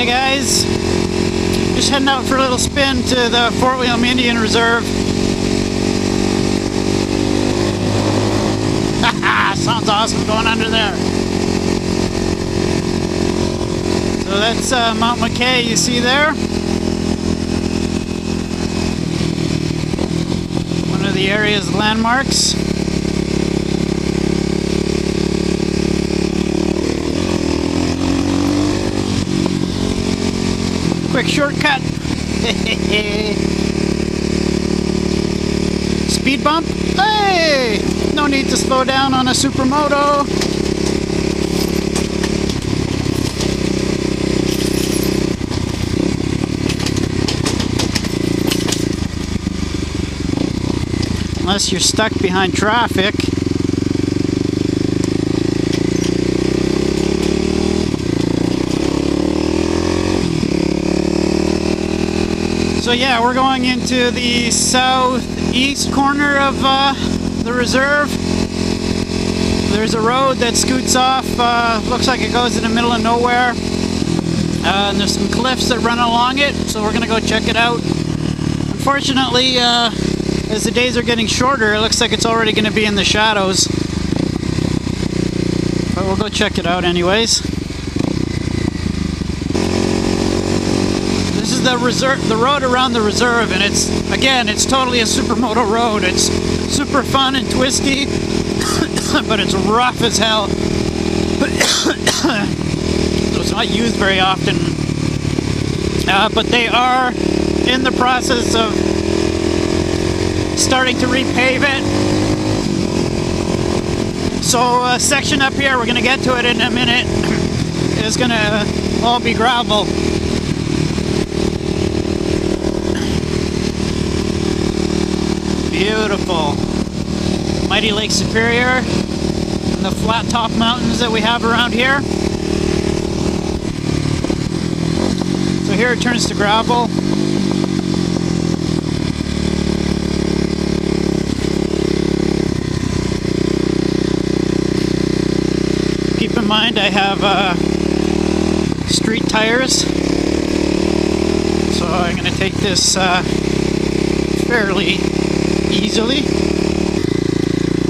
Hey guys, just heading out for a little spin to the Fort William Indian Reserve. Sounds awesome going under there. So that's Mount McKay you see there. One of the area's landmarks. Quick shortcut. Speed bump. Hey! No need to slow down on a supermoto. Unless you're stuck behind traffic. So yeah, we're going into the southeast corner of the reserve. There's a road that scoots off, looks like it goes in the middle of nowhere. And there's some cliffs that run along it, so we're gonna go check it out. Unfortunately, as the days are getting shorter, it looks like it's already gonna be in the shadows. But we'll go check it out anyways. This is the road around the reserve, and it's totally a supermoto road. It's super fun and twisty, but it's rough as hell. So it's not used very often. But they are in the process of starting to repave it. So a section up here, we're gonna get to it in a minute, is gonna all be gravel. Beautiful. Mighty Lake Superior, and the flat top mountains that we have around here. So here it turns to gravel. Keep in mind I have street tires, so I'm going to take this fairly easily.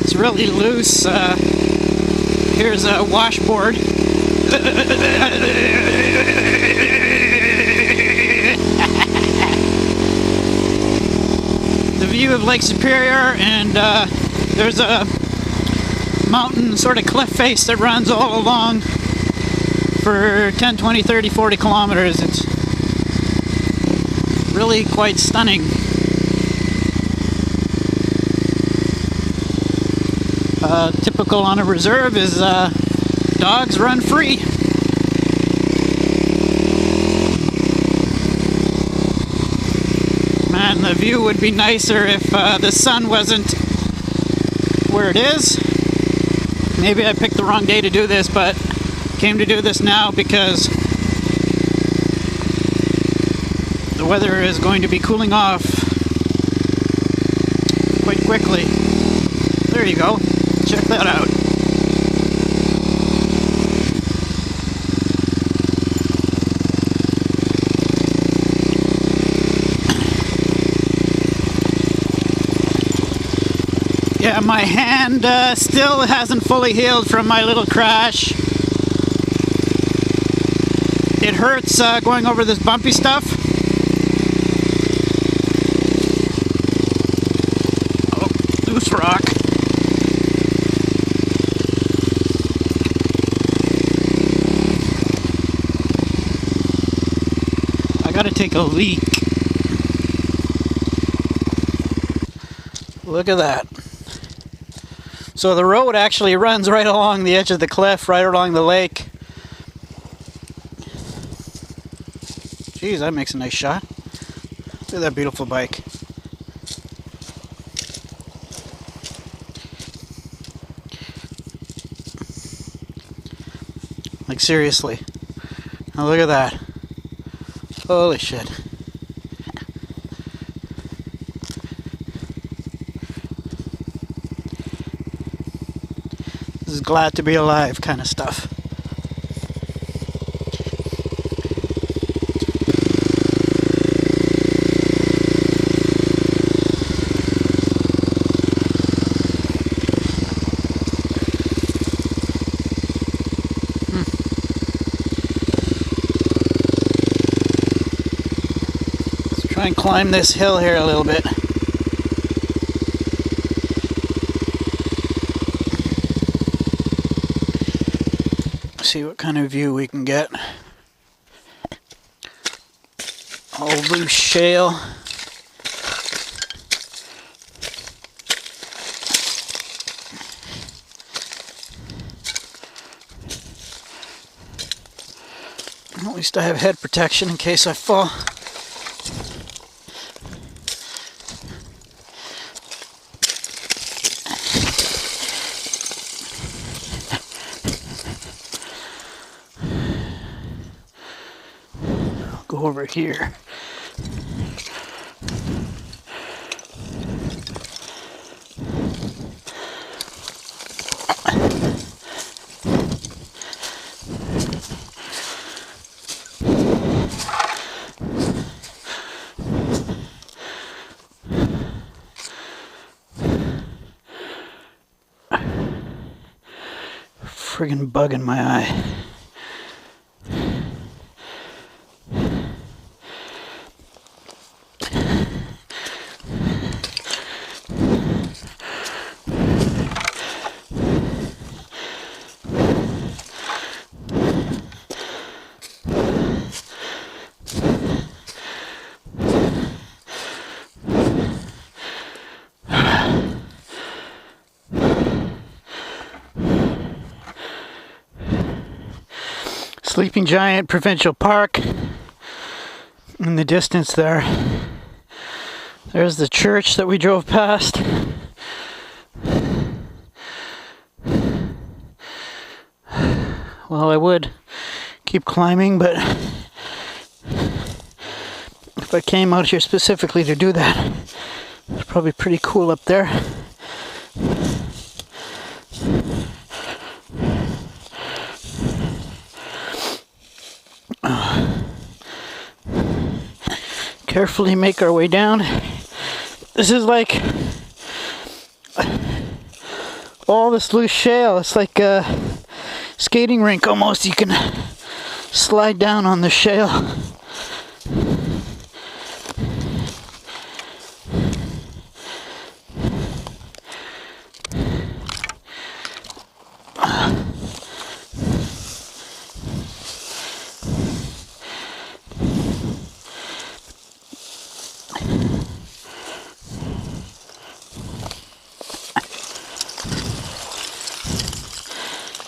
It's really loose. Here's a washboard. The view of Lake Superior, and there's a mountain sort of cliff face that runs all along for 10, 20, 30, 40 kilometers. It's really quite stunning. Typical on a reserve is dogs run free. Man, the view would be nicer if the sun wasn't where it is. Maybe I picked the wrong day to do this, but came to do this now because the weather is going to be cooling off quite quickly. There you go. Check that out. Yeah, my hand still hasn't fully healed from my little crash. It hurts going over this bumpy stuff. Oh, loose rock. I gotta take a leak. Look at that. So the road actually runs right along the edge of the cliff, right along the lake. Geez, that makes a nice shot. Look at that beautiful bike. Like seriously. Now look at that. Holy shit. This is glad to be alive kind of stuff. Try and climb this hill here a little bit. See what kind of view we can get. All loose shale. At least I have head protection in case I fall. I'll go over here. Friggin' bug in my eye. Sleeping Giant Provincial Park. In the distance there. There's the church that we drove past. Well, I would keep climbing, but if I came out here specifically to do that, it's probably pretty cool up there. Carefully make our way down. This is like all this loose shale. It's like a skating rink almost. You can slide down on the shale.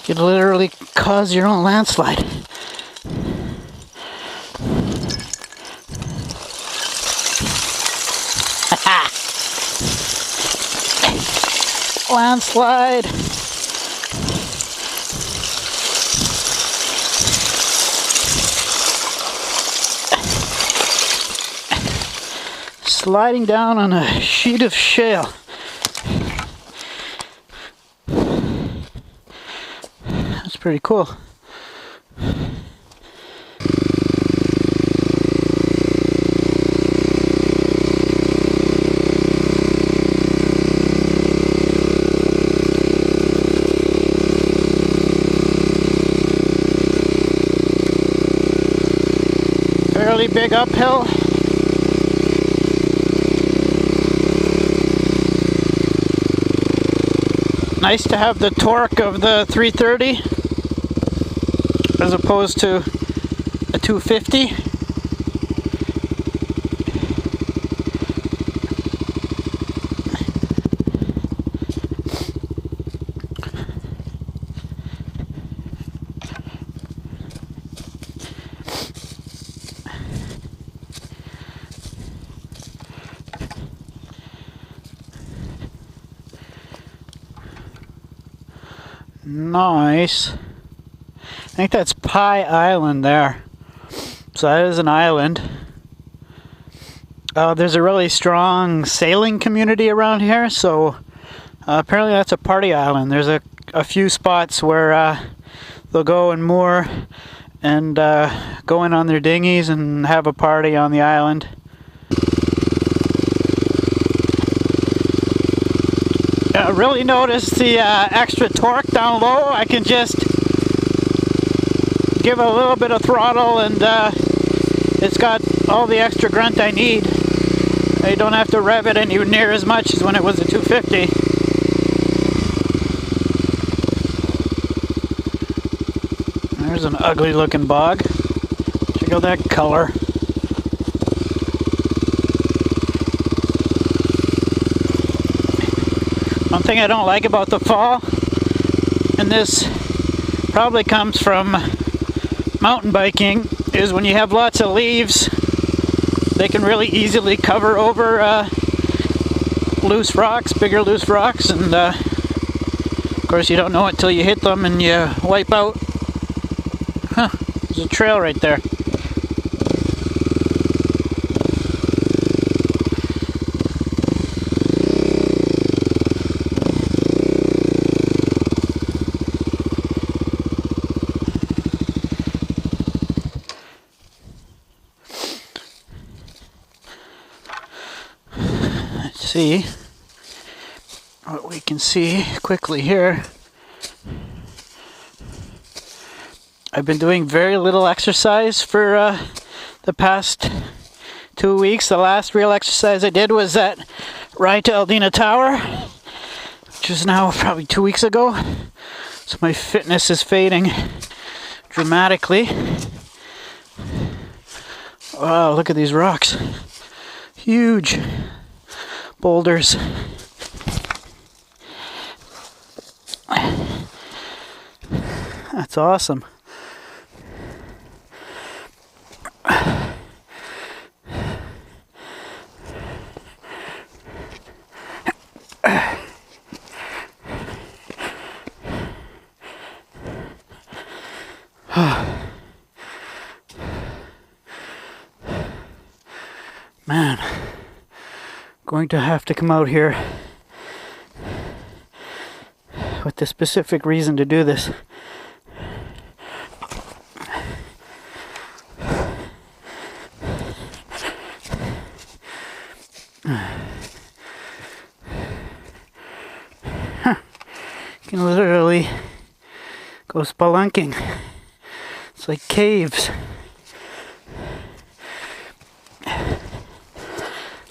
You could literally cause your own landslide. Landslide. Sliding down on a sheet of shale. That's pretty cool. Fairly big uphill. Nice to have the torque of the 330 as opposed to a 250. Nice. I think that's Pie Island there. So that is an island. There's a really strong sailing community around here, so apparently that's a party island. There's a few spots where they'll go and moor and go in on their dinghies and have a party on the island. Really notice the extra torque down low. I can just give a little bit of throttle and it's got all the extra grunt I need. You don't have to rev it anywhere near as much as when it was a 250. There's an ugly looking bog. Check out that color. One thing I don't like about the fall, and this probably comes from mountain biking, is when you have lots of leaves, they can really easily cover over loose rocks, bigger loose rocks, and of course you don't know it till you hit them and you wipe out. Huh, there's a trail right there. See what we can see quickly here. I've been doing very little exercise for the past 2 weeks. The last real exercise I did was that ride to Aldina Tower, which is now probably 2 weeks ago. So my fitness is fading dramatically. Wow, look at these rocks. Huge boulders. That's awesome. Man, going to have to come out here with the specific reason to do this. You can literally go spelunking. It's like caves.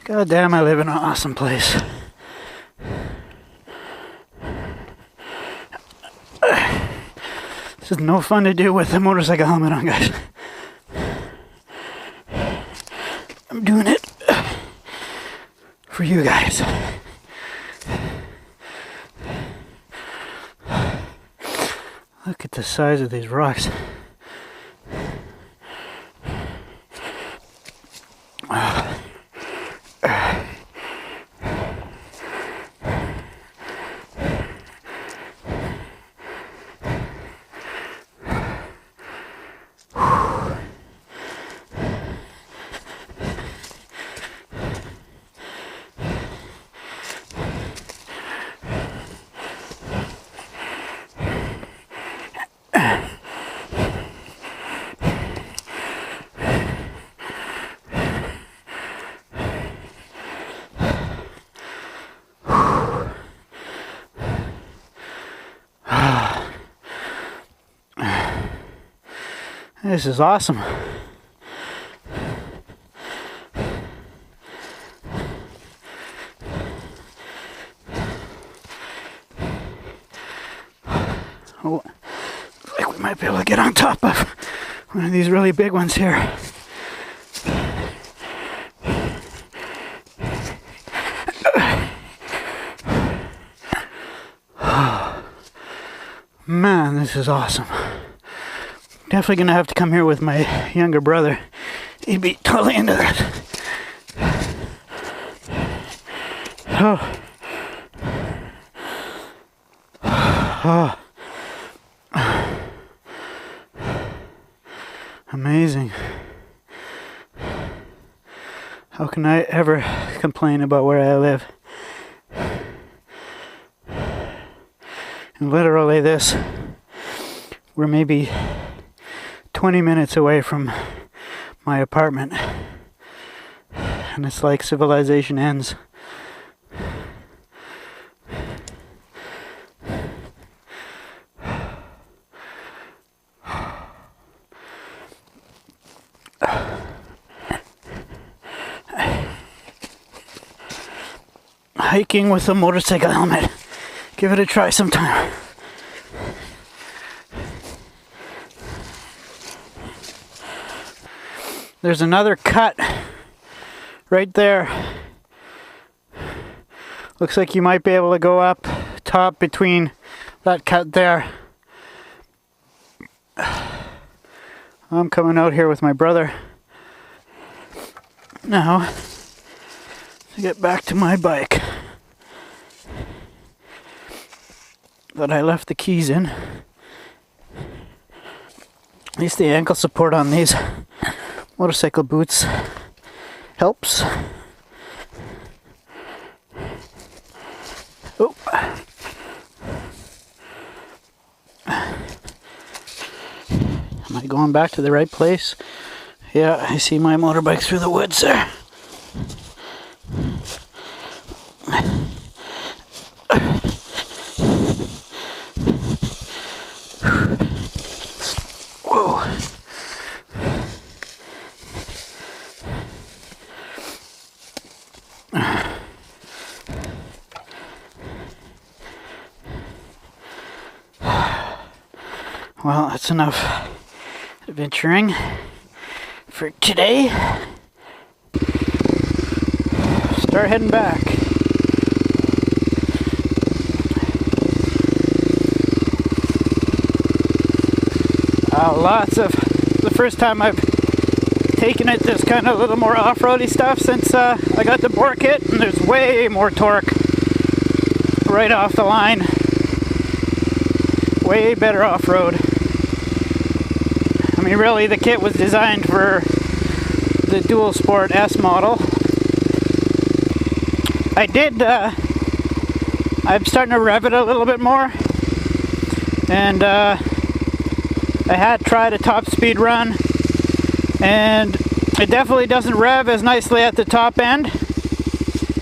God damn, I live in an awesome place. This is no fun to do with a motorcycle helmet on, guys. I'm doing it for you guys. Look at the size of these rocks. This is awesome. Oh, looks like we might be able to get on top of one of these really big ones here. Man, this is awesome. Definitely gonna have to come here with my younger brother. He'd be totally into that. Oh. Oh. Amazing. How can I ever complain about where I live? And literally this, we're maybe 20 minutes away from my apartment, and it's like civilization ends. hiking with a motorcycle helmet. Give it a try sometime. There's another cut right there. Looks like you might be able to go up top between that cut there. I'm coming out here with my brother. Now, to get back to my bike that I left the keys in. At least the ankle support on these motorcycle boots helps. Oh. Am I going back to the right place? Yeah, I see my motorbike through the woods there. Whoa. Well, that's enough adventuring for today. Start heading back. Lots of, the first time I've taken it, there's kind of a little more off-roady stuff since I got the bore kit, and there's way more torque right off the line. Way better off-road. I mean, really, the kit was designed for the Dual Sport S model. I'm starting to rev it a little bit more, and I had tried a top speed run, and it definitely doesn't rev as nicely at the top end.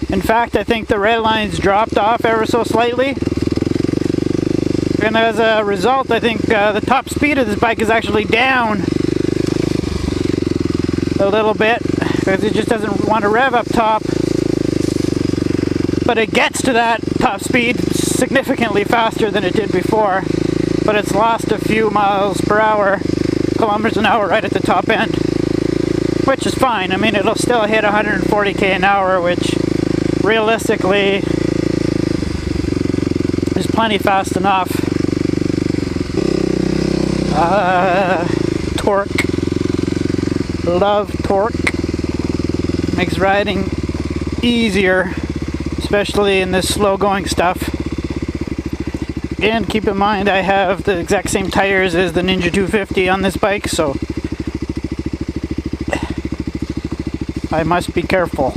In fact, I think the red lines dropped off ever so slightly. And as a result, I think the top speed of this bike is actually down a little bit, because it just doesn't want to rev up top. But it gets to that top speed significantly faster than it did before. But it's lost a few miles per hour, kilometers an hour right at the top end. Which is fine. I mean, it'll still hit 140k an hour, which realistically is plenty fast enough. Torque. Love torque. Makes riding easier, especially in this slow going stuff. And keep in mind, I have the exact same tires as the Ninja 250 on this bike, so I must be careful.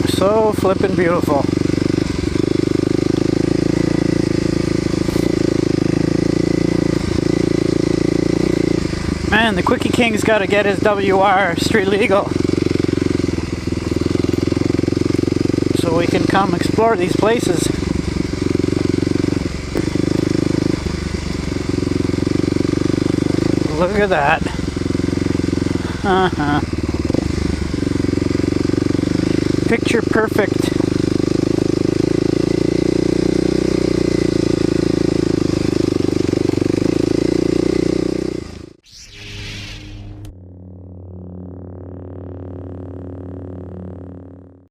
So flippin' beautiful. Man, the Quickie King's got to get his WR street legal, so we can come explore these places. Look at that. Picture perfect